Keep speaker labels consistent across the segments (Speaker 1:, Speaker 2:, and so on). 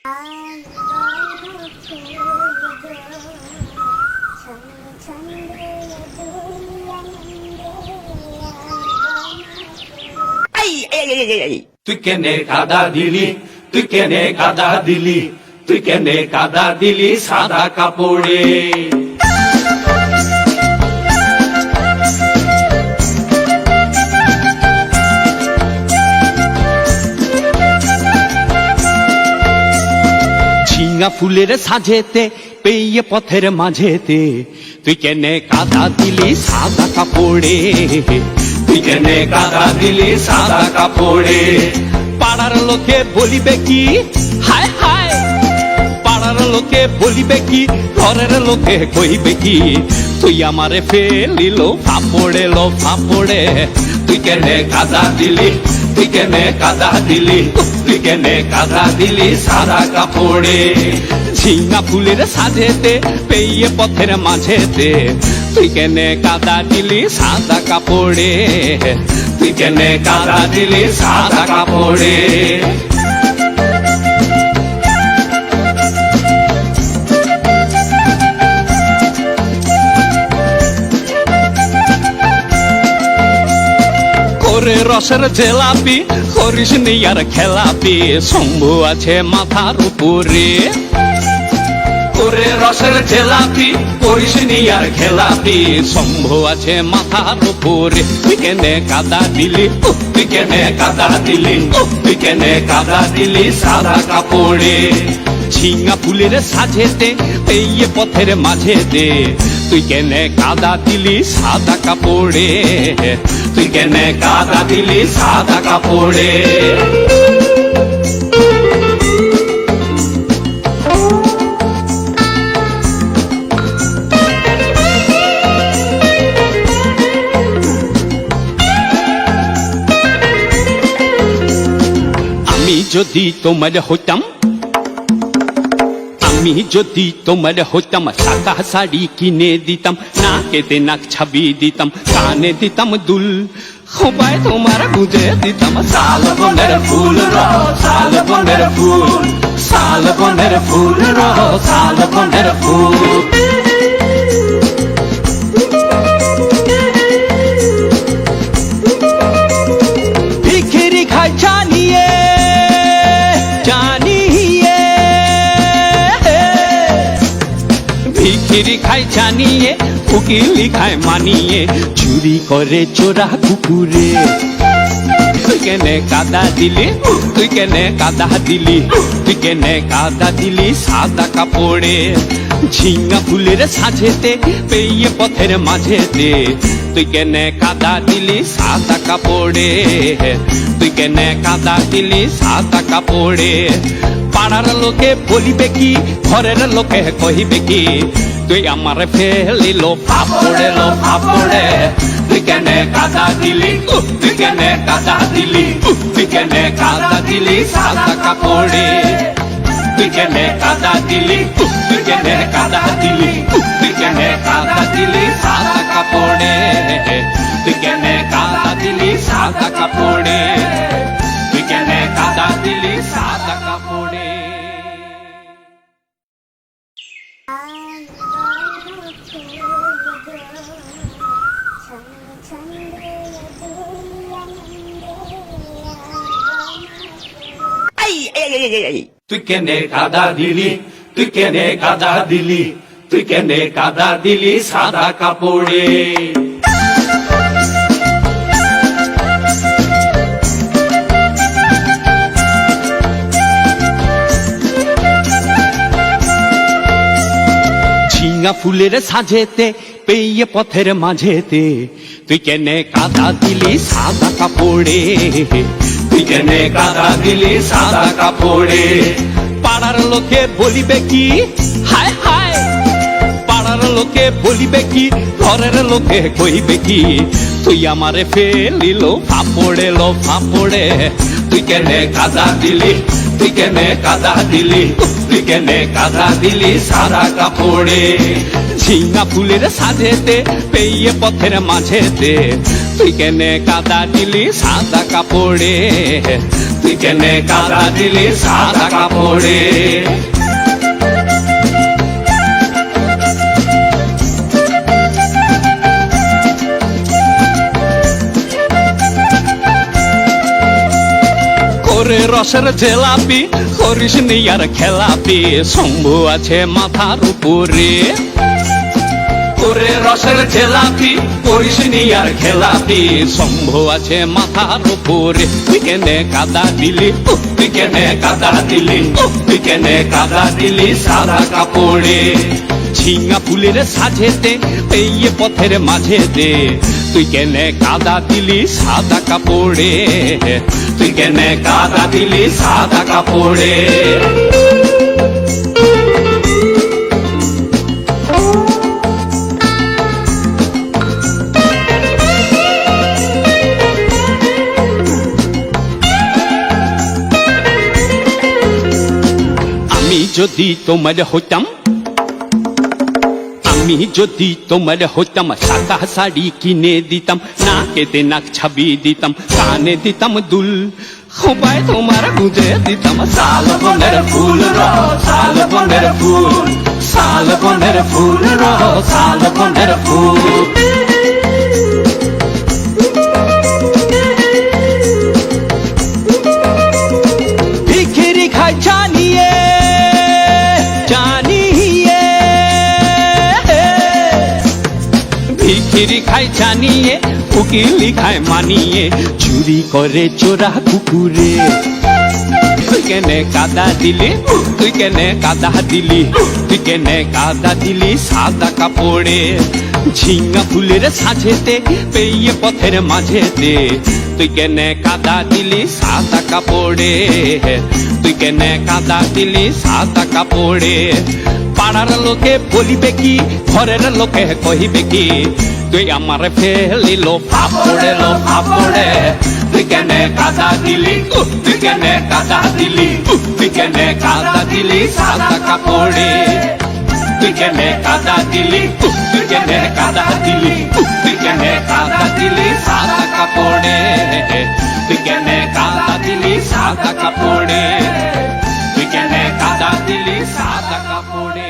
Speaker 1: তুই কেনে কাদা দিলি, তুই কেনে কাদা দিলি, তুই কেনে কাদা দিলি সাদা কাপড়ে। ঝিঙা ফুলের সাজেতে পেয়ে পথের মাঝেতে তুই কেনে কাদা দিলি সাদা কাপড়ে। তুই কেনে কাদা দিলি সাদা কাপড়ে। পাড়ার লোকে বলিবে কি হায় হায়, পাড়ার লোকে বলিবে কি, ঘরের লোকে কইবে কি, তুই আমারে ফেলিল ফাপড়ে লো ফাপড়ে। তুই কেনে কাদা দিলি, তুই কেনে কাদা দিলি, তুই কেনে কাদা দিলি সাদা কাপড়ে। ঝিঙা ফুলের সাজেতে পেয়ে পথের মাঝেতে তুই কেনে কাদা দিলি সাদা কাপড়ে। তুই কেনে কাদা দিলি সাদা কাপড়ে। করে রসের জেলাপি করিস নি আর খেলাপি, শম্ভু আছে মাথার উপরে। করে রসের জেলাপি করিস নি আর খেলাপি, শম্ভু আছে মাথার উপরে। তুই কেনে কাদা দিলি, তুই কেনে কাদা দিলি, তুই কেনে কাদা দিলি সাদা কাপড়ে। ঝিঙা ফুলের সাজেতে পেয়ে পথের মাঝেতে তুই কেনে কাদা দিলি সাদা কাপড়ে। তুই কেনে কাদা দিলি সাদা কাপড়ে। আমি যদি তোমার হইতাম, আমি যদি তোমার হইতাম, সাদা শাড়ি কিনে দিতাম, নাকেতে নাক ছাবি দিতাম, কানে দিতাম দুল, খোপায় তোমার গুঁজে দিতাম শাল বনের ফুল রহ শাল বনের ফুল, শাল বনের ফুল রহ শাল বনের ফুল। ভিখিরি খাই জানিয়ে জানিয়ে, ভিখিরি খাই জানিয়ে, উকিলি খায় মানিয়ে, চুরি করে চোরা কুকুরে। তুই কেনে কাদা দিলি, তুই কেনে কাদা দিলি, তুই কেনে কাদা দিলি সাদা কাপড়ে। ঝিঙা ফুলের সাজেতে পেয়ে পথের মাঝেতে তুই কেনে কাদা দিলি সাদা কাপড়ে। তুই কেনে কাদা দিলি সাদা কাপড়ে। পাড়ার লোকে বলিবে কি, ঘরের লোকে কহিবে কি, তুই আমার ফেলিল ফাপড়ে লো ফাপড়ে। তুই কেনে কাদা দিলি, তুই কেনে কাদা দিলি, তুই কেনে কাদা দিলি সাদা কাপড়ে। তুই কেনে কাদা দিলি, তুই কেনে কাদা দিলি, তুই কেনে কাদা দিলি সাদা কাপড়ে। তুই কেনে কাদা দিলি সাদা কাপড়ে। তুই কেনে কাদা দিলি সাদা কাপড়ে। তুই কেনে কাদা দিলি, তুই কেনে কাদা দিলি, তুই কেনে কাদা দিলি সাদা কাপড়ে। ঝিঙা ফুলের সাজেতে পেয়ে পথের মাঝেতে তুই কেনে কাদা দিলি সাদা কাপড়ে। তুই কেনে কাদা দিলি সাদা কাপড়ে। পাড়ার লোকে বলিবে কি হায় হায়, পাড়ার লোকে বলিবে কি, ঘরের লোকে কইবে কি, তুই আমারে ফেলিল ফাপড়ে লো ফাপড়ে। তুই কেনে কাদা দিলি, তুই কেনে কাদা দিলি, তুই কেনে কাদা দিলি সাদা কাপড়ে। ঝিঙা ফুলের সাজেতে পেয়ে পথের মাঝেতে তুই কেনে কাদা দিলি সাদা কাপড়ে, তুই কেনে কাদা দিলি সাদা কাপড়ে। করে রসের জেলাপি করিস নি আর খেলাপি, শম্ভু আছে মাথার উপরে। করে রসের জেলাপি করিস নি আর খেলাপি, শম্ভু আছে মাথার উপরে। তুই কেনে কাদা দিলি, তুই কেনে কাদা দিলি, তুই কেনে কাদা দিলি সাদা কাপড়ে। ঝিঙা ফুলের সাজেতে পেয়ে পথের মাঝেতে, তুই কেনে কাদা দিলি সাদা কাপড়ে, তুই কেনে কাদা দিলি সাদা কাপড়ে। আমি যদি তোমার হইতাম, আমি যদি তোমার হইতাম, সাদা শাড়ি কিনে দিতাম, নাকেতে নাক ছাবি দিতাম, কানে দিতাম দুল, খোপায় তোমার গুঁজে দিতাম শাল বনের ফুল রহ, শাল বনের ফুল, শাল বনের ফুল রহ, শাল বনের ফুল। ভিখিরি খাই জানিয়ে জানিয়ে, ভিখিরি খাই জানিয়ে, উকিলি খায় মানিয়ে, চুরি করে চোরা কুকুরে। তুই কেনে কাদা দিলি, তুই কেনে কাদা দিলি, তুই কেনে কাদা দিলি সাদা কাপড়ে। ঝিঙা ফুলের সাজেতে পেয়ে পথের মাঝেতে, তুই কেনে কাদা দিলি সাদা কাপড়ে, তুই কেনে কাদা দিলি সাদা কাপড়ে। পাড়ার লোকে বলিবে কি, ঘরের লোকে কহিবে কি, তুই আমার ফেলিল ফাপড়ে লো ফাপড়ে। তুই কেনে কাদা দিলি, তুই কেনে কাদা দিলি, তুই কেনে কাদা দিলি সাদা কাপড়ে। তুই কেনে কাদা দিলি, তুই কেনে কাদা দিলি, তুই কেনে কাদা দিলি সাদা কাপড়ে, তুই কেনে কাদা দিলি সাদা কাপড়ে, তুই কেনে কাদা দিলি সাদা কাপড়ে।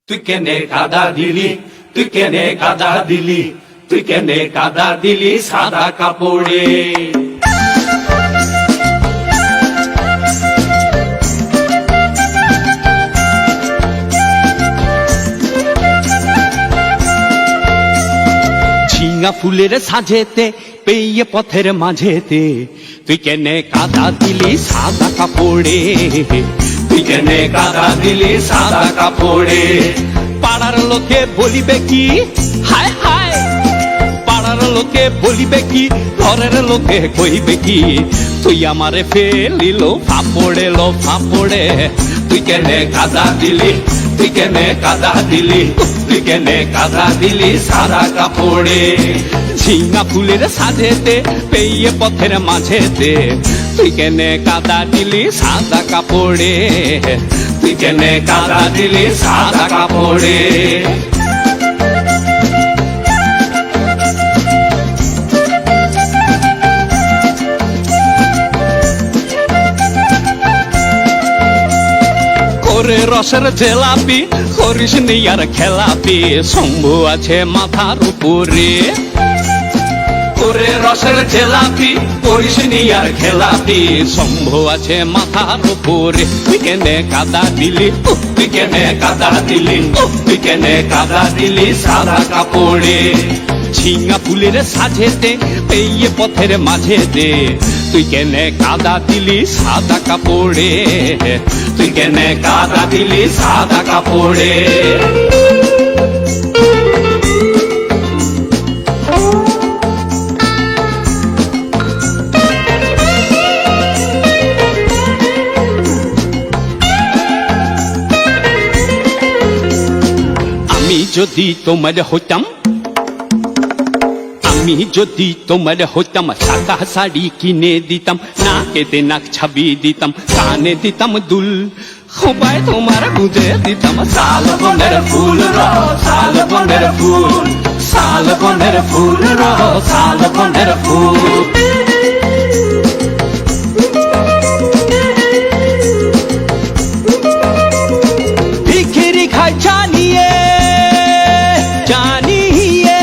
Speaker 1: তুই কেনে কাদা দিলি, তুই কেনে কাদা দিলি, তুই কেনে কাদা দিলি সাদা কাপড়ে। ঝিঙা ফুলের সাজেতে পেয়ে পথের মাঝেতে, তুই কেনে কাদা দিলি সাদা কাপড়ে, তুই কেনে কাদা দিলি সাদা কাপড়ে। পাড়ার লোকে বলিবে কি, হায় হায়, পাড়ার লোকে বলিবে কি, ঘরের লোকে কইবে কি, তুই আমারে ফেলিল ফাপড়ে লো ফাপড়ে। তুই কেনে কাদা দিলি, তুই কেনে কাদা দিলি, তুই কেনে কাদা দিলি সাদা কাপড়ে। ঝিঙা ফুলের সাজেতে পেয়ে পথের মাঝেতে, তুই কেনে কাদা দিলি সাদা কাপড়ে, তুই কেনে কাদা দিলি সাদা কাপড়ে। করে রসের জেলাপি করিস নি আর খেলাপি, শম্ভু আছে মাথার উপরে। করে রসের জেলাপি করিস নি আর খেলাপি, শম্ভু আছে মাথার উপরে। তুই কেনে কাদা দিলি, তুই কেনে কাদা দিলি, তুই কেনে কাদা দিলি সাদা কাপড়ে। ঝিঙা ফুলের সাজেতে পেয়ে পথের মাঝেতে, তুই কেনে কাদা দিলি সাদা কাপড়ে, তুই কেনে কাদা দিলি সাদা কাপড়ে। আমি যদি তোমার হইতাম, আমি যদি তোমার হইতাম সাদা শাড়ি কিনে দিতাম, নাকেতে নাক ছাবি দিতাম, কানে দিতাম দুল, খোপায় তোমার গুঁজে দিতাম শালবনের ফুল রহ শালবনের ফুল, শালবনের ফুল রহ শালবনের ফুল। ভিখিরি খাই জানিয়ে জানিয়ে,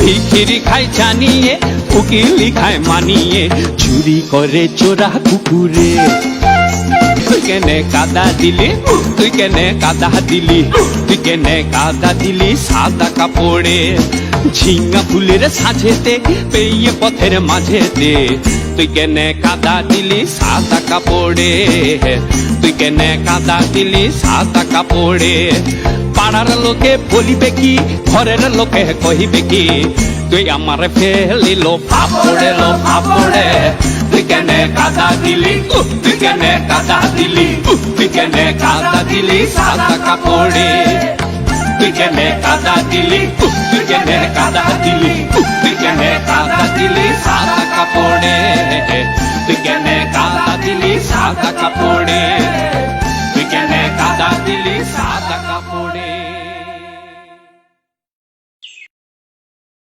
Speaker 1: ভিখিরি খাই জানিয়ে, উকিলি খায় মানিয়ে, চুরি করে চোরা কুকুরে। তুই কেনে কাদা দিলি, তুই কেনে কাদা দিলি, তুই কেনে কাদা দিলি সাদা কাপড়ে, ঝিঙ্গা ফুলের সাজেতে পেয়ে পথের মাঝেতে, তুই কেনে কাদা দিলি সাদা কাপড়ে, তুই কেনে কাদা দিলি সাদা কাপড়ে। পাড়ার লোকে বলিবে কি, ঘরের লোকে কহিবে কি, তুই আমার ফেলিল ফাপড়ে লো ফাপড়ে। তুই কেনে কাদা দিলি, তুই কেনে কাদা দিলি, তুই কেনে কাদা দিলি সাদা কাপড়ে, তুই কেনে কাদা দিলি, তুই কেনে কাদা দিলি, তুই কেনে কাদা দিলি সাদা কাপড়ে, তুই কেনে কাদা দিলি সাদা কাপড়ে।